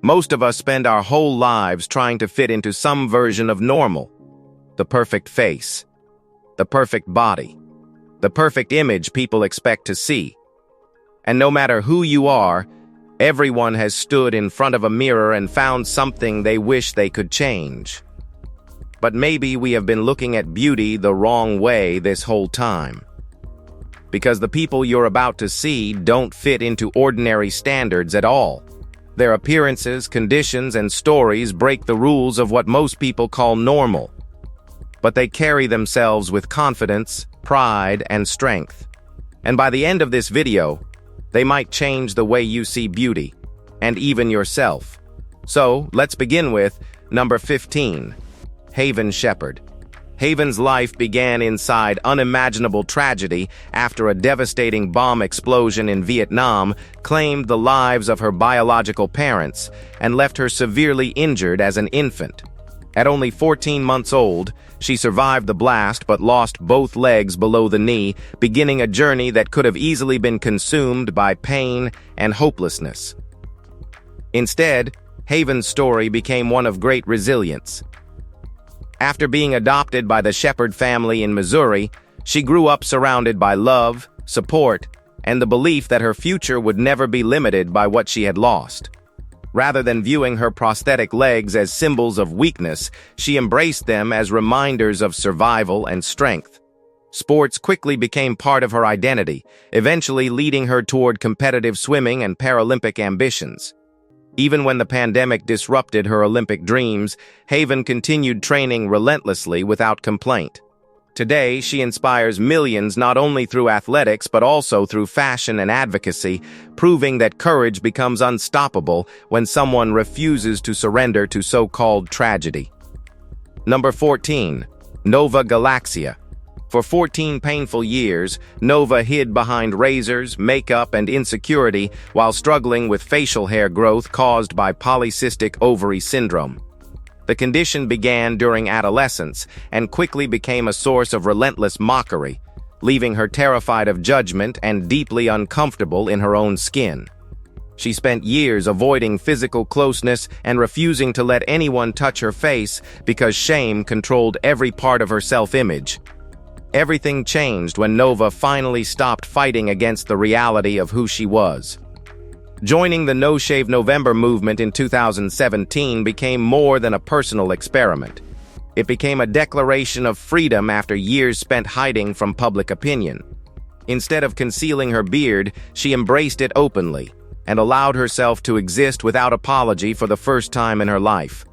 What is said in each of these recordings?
Most of us spend our whole lives trying to fit into some version of normal. The perfect face, the perfect body, the perfect image people expect to see. And no matter who you are, everyone has stood in front of a mirror and found something they wish they could change. But maybe we have been looking at beauty the wrong way this whole time. Because the people you're about to see don't fit into ordinary standards at all. Their appearances, conditions, and stories break the rules of what most people call normal. But they carry themselves with confidence, pride, and strength. And by the end of this video, they might change the way you see beauty, and even yourself. So, let's begin with number 15. Haven Shepherd. Haven's life began inside unimaginable tragedy after a devastating bomb explosion in Vietnam claimed the lives of her biological parents and left her severely injured as an infant. At only 14 months old, she survived the blast but lost both legs below the knee, beginning a journey that could have easily been consumed by pain and hopelessness. Instead, Haven's story became one of great resilience. After being adopted by the Shepherd family in Missouri, she grew up surrounded by love, support, and the belief that her future would never be limited by what she had lost. Rather than viewing her prosthetic legs as symbols of weakness, she embraced them as reminders of survival and strength. Sports quickly became part of her identity, eventually leading her toward competitive swimming and Paralympic ambitions. Even when the pandemic disrupted her Olympic dreams, Haven continued training relentlessly without complaint. Today, she inspires millions not only through athletics but also through fashion and advocacy, proving that courage becomes unstoppable when someone refuses to surrender to so-called tragedy. Number 14. Nova Galaxia. For 14 painful years, Nova hid behind razors, makeup, and insecurity while struggling with facial hair growth caused by polycystic ovary syndrome. The condition began during adolescence and quickly became a source of relentless mockery, leaving her terrified of judgment and deeply uncomfortable in her own skin. She spent years avoiding physical closeness and refusing to let anyone touch her face because shame controlled every part of her self-image. Everything changed when Nova finally stopped fighting against the reality of who she was. Joining the No Shave November movement in 2017 became more than a personal experiment. It became a declaration of freedom after years spent hiding from public opinion. Instead of concealing her beard, she embraced it openly and allowed herself to exist without apology for the first time in her life.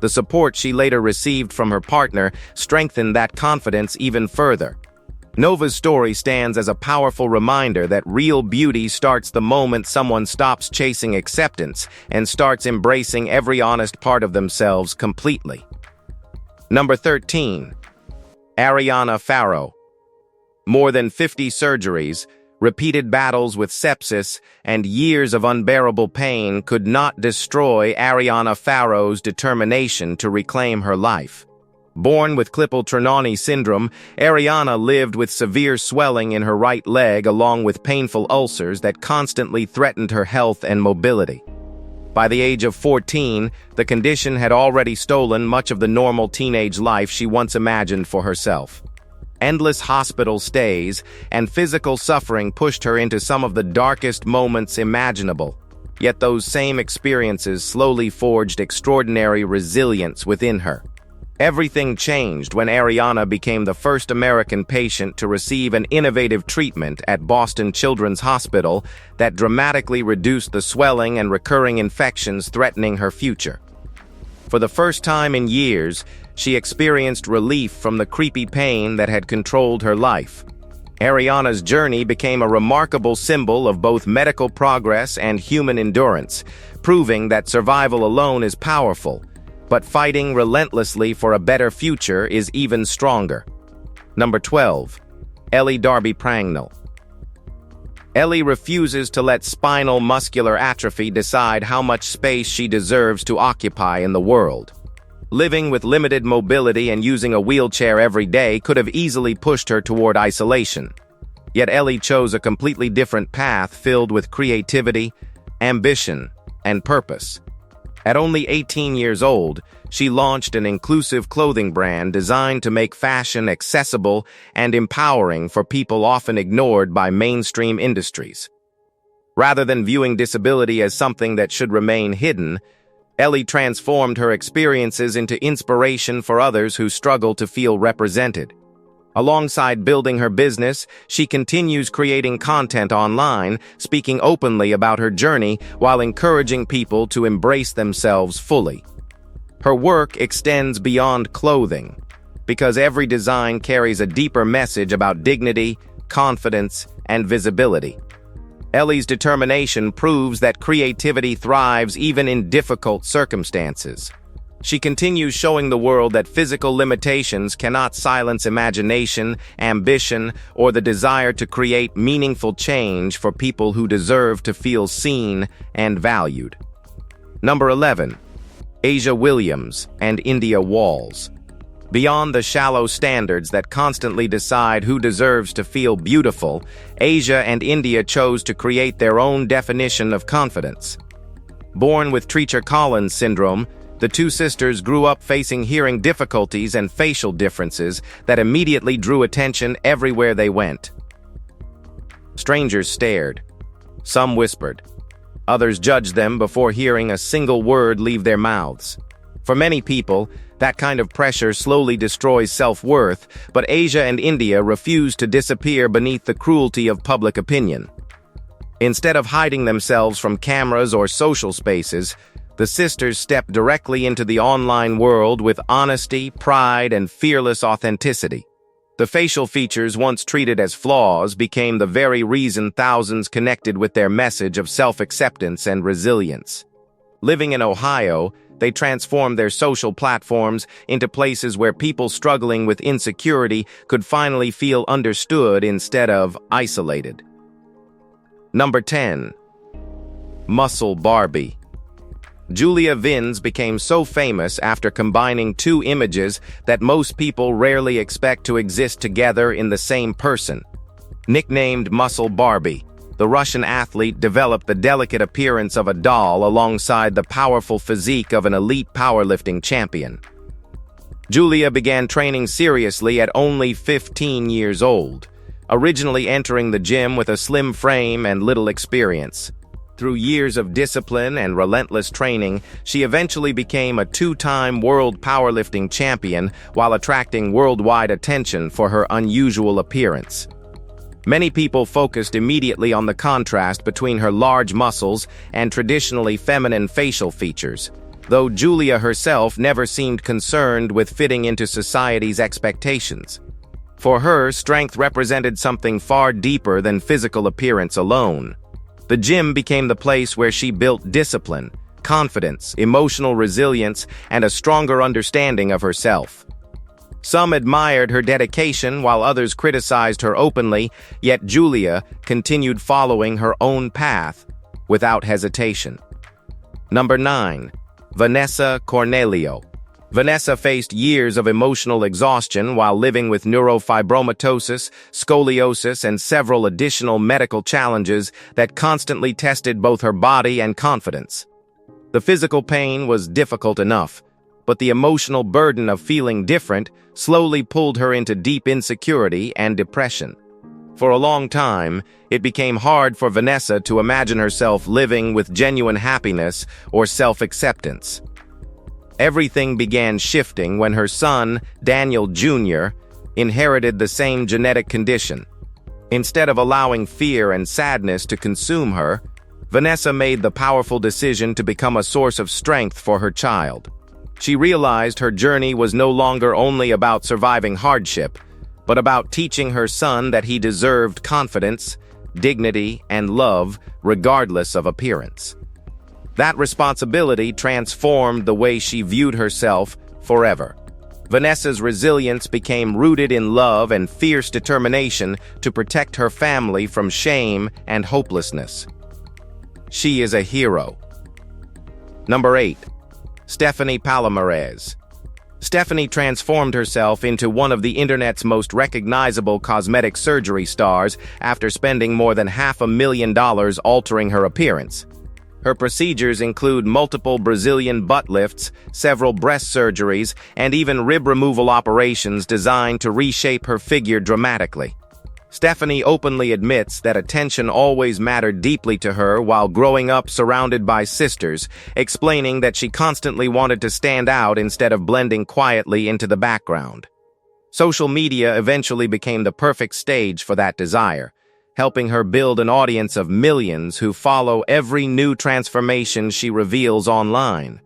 The support she later received from her partner strengthened that confidence even further. Nova's story stands as a powerful reminder that real beauty starts the moment someone stops chasing acceptance and starts embracing every honest part of themselves completely. Number 13. Ariana Farrow. More than 50 surgeries, repeated battles with sepsis, and years of unbearable pain could not destroy Ariana Farrow's determination to reclaim her life. Born with Klippel-Trenaunay syndrome, Ariana lived with severe swelling in her right leg along with painful ulcers that constantly threatened her health and mobility. By the age of 14, the condition had already stolen much of the normal teenage life she once imagined for herself. Endless hospital stays and physical suffering pushed her into some of the darkest moments imaginable. Yet those same experiences slowly forged extraordinary resilience within her. Everything changed when Ariana became the first American patient to receive an innovative treatment at Boston Children's Hospital that dramatically reduced the swelling and recurring infections threatening her future. For the first time in years, she experienced relief from the creepy pain that had controlled her life. Ariana's journey became a remarkable symbol of both medical progress and human endurance, proving that survival alone is powerful, but fighting relentlessly for a better future is even stronger. Number 12. Ellie Darby Prangnell. Ellie refuses to let spinal muscular atrophy decide how much space she deserves to occupy in the world. Living with limited mobility and using a wheelchair every day could have easily pushed her toward isolation. Yet Ellie chose a completely different path filled with creativity, ambition, and purpose. At only 18 years old, she launched an inclusive clothing brand designed to make fashion accessible and empowering for people often ignored by mainstream industries. Rather than viewing disability as something that should remain hidden, Ellie transformed her experiences into inspiration for others who struggle to feel represented. Alongside building her business, she continues creating content online, speaking openly about her journey while encouraging people to embrace themselves fully. Her work extends beyond clothing, because every design carries a deeper message about dignity, confidence, and visibility. Ellie's determination proves that creativity thrives even in difficult circumstances. She continues showing the world that physical limitations cannot silence imagination, ambition, or the desire to create meaningful change for people who deserve to feel seen and valued. Number 11. Asia Williams and India Walls. Beyond the shallow standards that constantly decide who deserves to feel beautiful, Asia and India chose to create their own definition of confidence. Born with Treacher-Collins syndrome, the two sisters grew up facing hearing difficulties and facial differences that immediately drew attention everywhere they went. Strangers stared. Some whispered. Others judged them before hearing a single word leave their mouths. For many people, that kind of pressure slowly destroys self-worth, but Asia and India refused to disappear beneath the cruelty of public opinion. Instead of hiding themselves from cameras or social spaces, the sisters stepped directly into the online world with honesty, pride, and fearless authenticity. The facial features once treated as flaws became the very reason thousands connected with their message of self-acceptance and resilience. Living in Ohio, they transformed their social platforms into places where people struggling with insecurity could finally feel understood instead of isolated. Number 10. Muscle Barbie. Julia Vins became so famous after combining two images that most people rarely expect to exist together in the same person. Nicknamed Muscle Barbie, the Russian athlete developed the delicate appearance of a doll alongside the powerful physique of an elite powerlifting champion. Julia began training seriously at only 15 years old, originally entering the gym with a slim frame and little experience. Through years of discipline and relentless training, she eventually became a two-time world powerlifting champion while attracting worldwide attention for her unusual appearance. Many people focused immediately on the contrast between her large muscles and traditionally feminine facial features, though Julia herself never seemed concerned with fitting into society's expectations. For her, strength represented something far deeper than physical appearance alone. The gym became the place where she built discipline, confidence, emotional resilience, and a stronger understanding of herself. Some admired her dedication while others criticized her openly, yet Julia continued following her own path without hesitation. Number 9. Vanessa Cornelio. Vanessa faced years of emotional exhaustion while living with neurofibromatosis, scoliosis, and several additional medical challenges that constantly tested both her body and confidence. The physical pain was difficult enough, but the emotional burden of feeling different slowly pulled her into deep insecurity and depression. For a long time, it became hard for Vanessa to imagine herself living with genuine happiness or self-acceptance. Everything began shifting when her son, Daniel Jr., inherited the same genetic condition. Instead of allowing fear and sadness to consume her, Vanessa made the powerful decision to become a source of strength for her child. She realized her journey was no longer only about surviving hardship, but about teaching her son that he deserved confidence, dignity, and love regardless of appearance. That responsibility transformed the way she viewed herself forever. Vanessa's resilience became rooted in love and fierce determination to protect her family from shame and hopelessness. She is a hero. Number 8. Stephanie Palomares. Stephanie transformed herself into one of the internet's most recognizable cosmetic surgery stars after spending more than $500,000 altering her appearance. Her procedures include multiple Brazilian butt lifts, several breast surgeries, and even rib removal operations designed to reshape her figure dramatically. Stephanie openly admits that attention always mattered deeply to her while growing up surrounded by sisters, explaining that she constantly wanted to stand out instead of blending quietly into the background. Social media eventually became the perfect stage for that desire, helping her build an audience of millions who follow every new transformation she reveals online.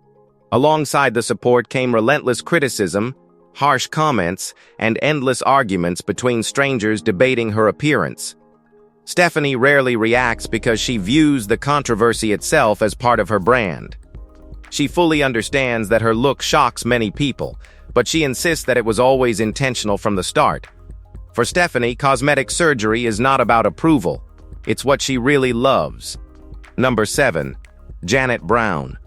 Alongside the support came relentless criticism, harsh comments, and endless arguments between strangers debating her appearance. Stephanie rarely reacts because she views the controversy itself as part of her brand. She fully understands that her look shocks many people, but she insists that it was always intentional from the start. For Stephanie, cosmetic surgery is not about approval. It's what she really loves. Number 7. Janet Brown.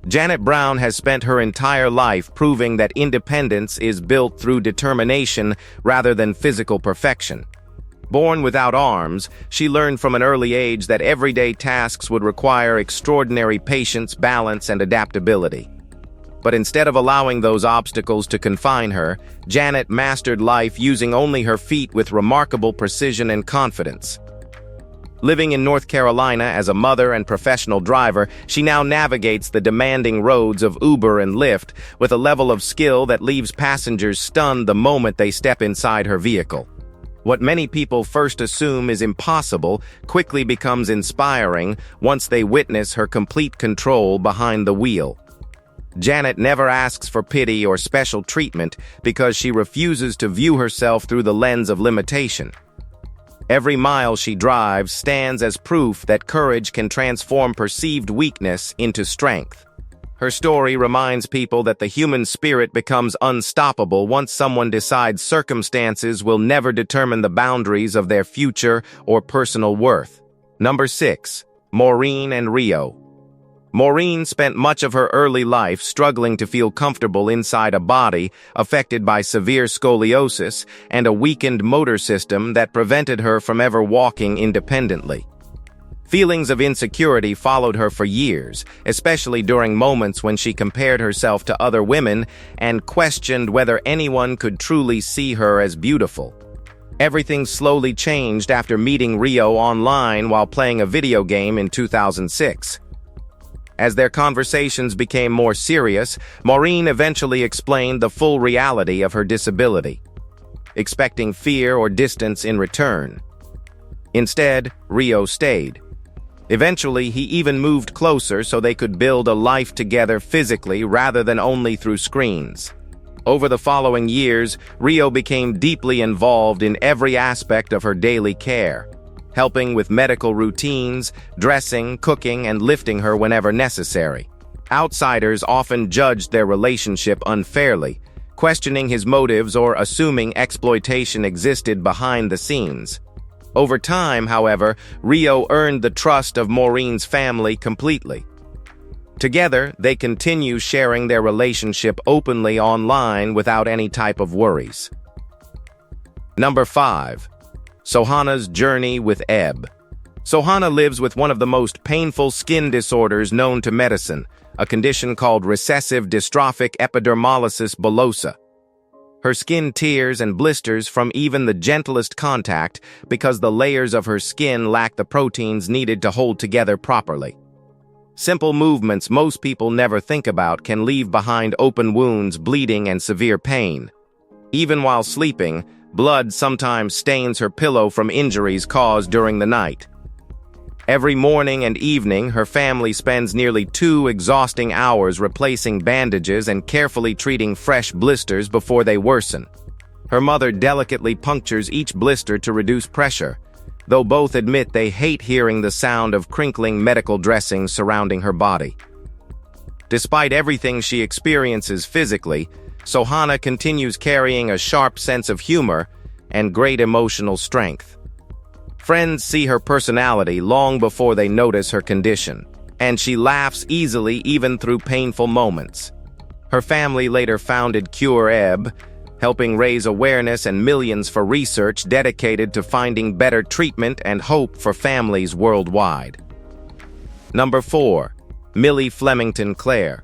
Janet Brown has spent her entire life proving that independence is built through determination rather than physical perfection. Born without arms, she learned from an early age that everyday tasks would require extraordinary patience, balance, and adaptability. But instead of allowing those obstacles to confine her, Janet mastered life using only her feet with remarkable precision and confidence. Living in North Carolina as a mother and professional driver, she now navigates the demanding roads of Uber and Lyft with a level of skill that leaves passengers stunned the moment they step inside her vehicle. What many people first assume is impossible quickly becomes inspiring once they witness her complete control behind the wheel. Janet never asks for pity or special treatment because she refuses to view herself through the lens of limitation. Every mile she drives stands as proof that courage can transform perceived weakness into strength. Her story reminds people that the human spirit becomes unstoppable once someone decides circumstances will never determine the boundaries of their future or personal worth. Number 6. Maureen and Rio. Maureen spent much of her early life struggling to feel comfortable inside a body affected by severe scoliosis and a weakened motor system that prevented her from ever walking independently. Feelings of insecurity followed her for years, especially during moments when she compared herself to other women and questioned whether anyone could truly see her as beautiful. Everything slowly changed after meeting Rio online while playing a video game in 2006. As their conversations became more serious, Maureen eventually explained the full reality of her disability, expecting fear or distance in return. Instead, Rio stayed. Eventually, he even moved closer so they could build a life together physically rather than only through screens. Over the following years, Rio became deeply involved in every aspect of her daily care, helping with medical routines, dressing, cooking, and lifting her whenever necessary. Outsiders often judged their relationship unfairly, questioning his motives or assuming exploitation existed behind the scenes. Over time, however, Rio earned the trust of Maureen's family completely. Together, they continue sharing their relationship openly online without any type of worries. Number 5. Sohana's journey with Ebb. Sohana lives with one of the most painful skin disorders known to medicine, a condition called recessive dystrophic epidermolysis bullosa. Her skin tears and blisters from even the gentlest contact because the layers of her skin lack the proteins needed to hold together properly. Simple movements most people never think about can leave behind open wounds, bleeding, and severe pain. Even while sleeping, blood sometimes stains her pillow from injuries caused during the night. Every morning and evening, her family spends nearly 2 exhausting hours replacing bandages and carefully treating fresh blisters before they worsen. Her mother delicately punctures each blister to reduce pressure, though both admit they hate hearing the sound of crinkling medical dressings surrounding her body. Despite everything she experiences physically, Sohana continues carrying a sharp sense of humor and great emotional strength. Friends see her personality long before they notice her condition, and she laughs easily even through painful moments. Her family later founded Cure Ebb, helping raise awareness and millions for research dedicated to finding better treatment and hope for families worldwide. Number 4. Millie Flemington Clare.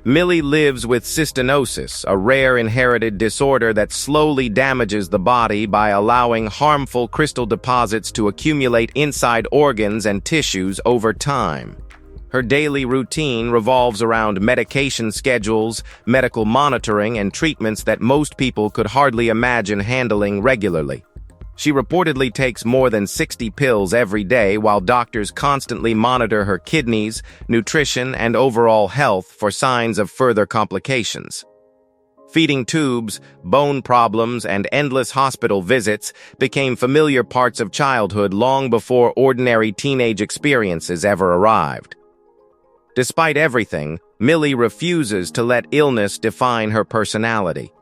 Millie lives with cystinosis, a rare inherited disorder that slowly damages the body by allowing harmful crystal deposits to accumulate inside organs and tissues over time. Her daily routine revolves around medication schedules, medical monitoring, and treatments that most people could hardly imagine handling regularly. She reportedly takes more than 60 pills every day while doctors constantly monitor her kidneys, nutrition, and overall health for signs of further complications. Feeding tubes, bone problems, and endless hospital visits became familiar parts of childhood long before ordinary teenage experiences ever arrived. Despite everything, Millie refuses to let illness define her personality.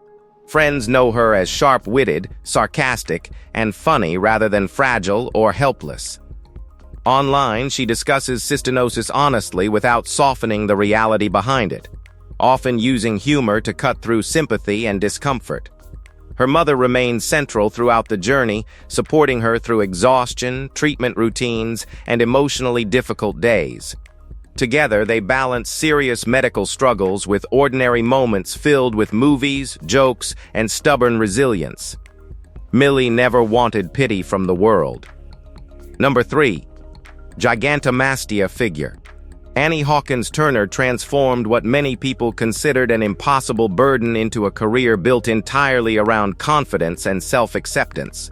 Friends know her as sharp-witted, sarcastic, and funny rather than fragile or helpless. Online, she discusses cystinosis honestly without softening the reality behind it, often using humor to cut through sympathy and discomfort. Her mother remains central throughout the journey, supporting her through exhaustion, treatment routines, and emotionally difficult days. Together, they balance serious medical struggles with ordinary moments filled with movies, jokes, and stubborn resilience. Millie never wanted pity from the world. Number 3. Gigantomastia figure. Annie Hawkins Turner transformed what many people considered an impossible burden into a career built entirely around confidence and self-acceptance.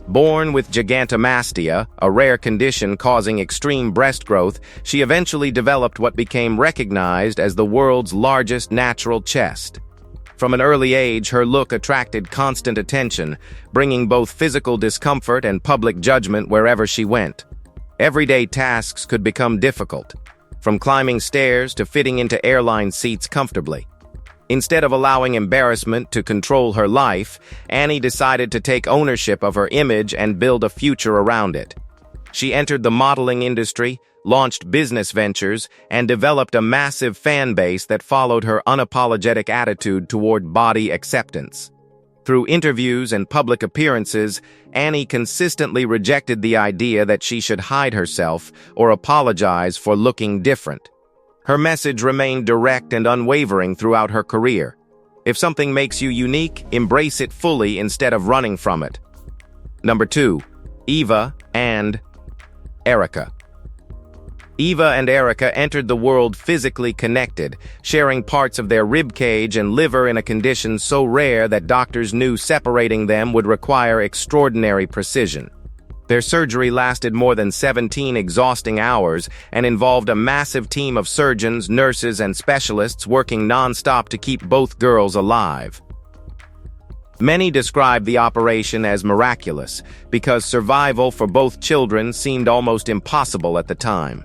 Born with gigantomastia, a rare condition causing extreme breast growth, she eventually developed what became recognized as the world's largest natural chest. From an early age, her look attracted constant attention, bringing both physical discomfort and public judgment wherever she went. Everyday tasks could become difficult, from climbing stairs to fitting into airline seats comfortably. Instead of allowing embarrassment to control her life, Annie decided to take ownership of her image and build a future around it. She entered the modeling industry, launched business ventures, and developed a massive fan base that followed her unapologetic attitude toward body acceptance. Through interviews and public appearances, Annie consistently rejected the idea that she should hide herself or apologize for looking different. Her message remained direct and unwavering throughout her career. If something makes you unique, embrace it fully instead of running from it. Number 2. Eva and Erica. Eva and Erica entered the world physically connected, sharing parts of their ribcage and liver in a condition so rare that doctors knew separating them would require extraordinary precision. Their surgery lasted more than 17 exhausting hours and involved a massive team of surgeons, nurses, and specialists working non-stop to keep both girls alive. Many describe the operation as miraculous because survival for both children seemed almost impossible at the time.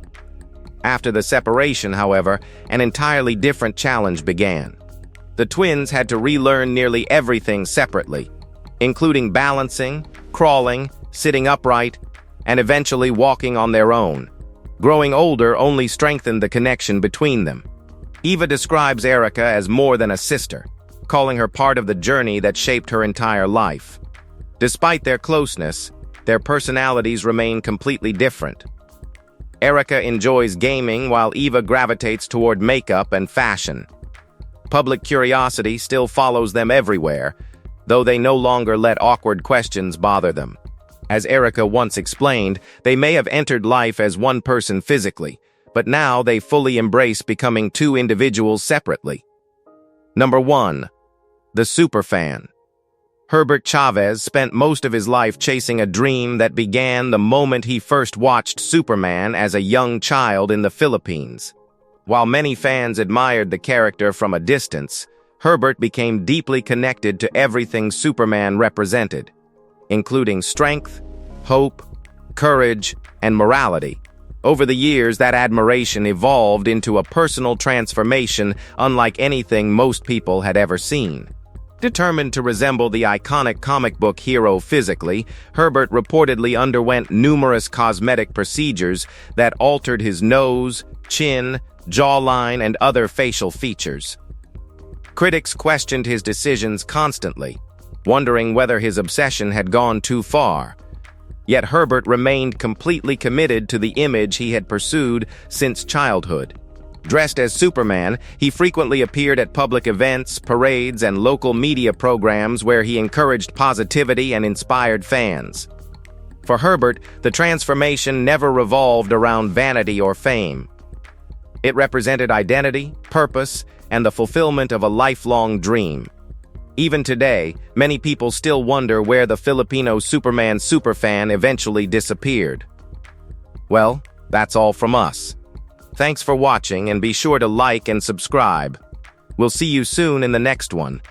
After the separation, however, an entirely different challenge began. The twins had to relearn nearly everything separately, including balancing, crawling, sitting upright, and eventually walking on their own. Growing older only strengthened the connection between them. Eva describes Erica as more than a sister, calling her part of the journey that shaped her entire life. Despite their closeness, their personalities remain completely different. Erica enjoys gaming while Eva gravitates toward makeup and fashion. Public curiosity still follows them everywhere, though they no longer let awkward questions bother them. As Erica once explained, they may have entered life as one person physically, but now they fully embrace becoming two individuals separately. Number 1. The Superfan. Herbert Chavez spent most of his life chasing a dream that began the moment he first watched Superman as a young child in the Philippines. While many fans admired the character from a distance, Herbert became deeply connected to everything Superman represented, including strength, hope, courage, and morality. Over the years, that admiration evolved into a personal transformation unlike anything most people had ever seen. Determined to resemble the iconic comic book hero physically, Herbert reportedly underwent numerous cosmetic procedures that altered his nose, chin, jawline, and other facial features. Critics questioned his decisions constantly, wondering whether his obsession had gone too far. Yet Herbert remained completely committed to the image he had pursued since childhood. Dressed as Superman, he frequently appeared at public events, parades, and local media programs where he encouraged positivity and inspired fans. For Herbert, the transformation never revolved around vanity or fame. It represented identity, purpose, and the fulfillment of a lifelong dream. Even today, many people still wonder where the Filipino Superman superfan eventually disappeared. Well, that's all from us. Thanks for watching, and be sure to like and subscribe. We'll see you soon in the next one.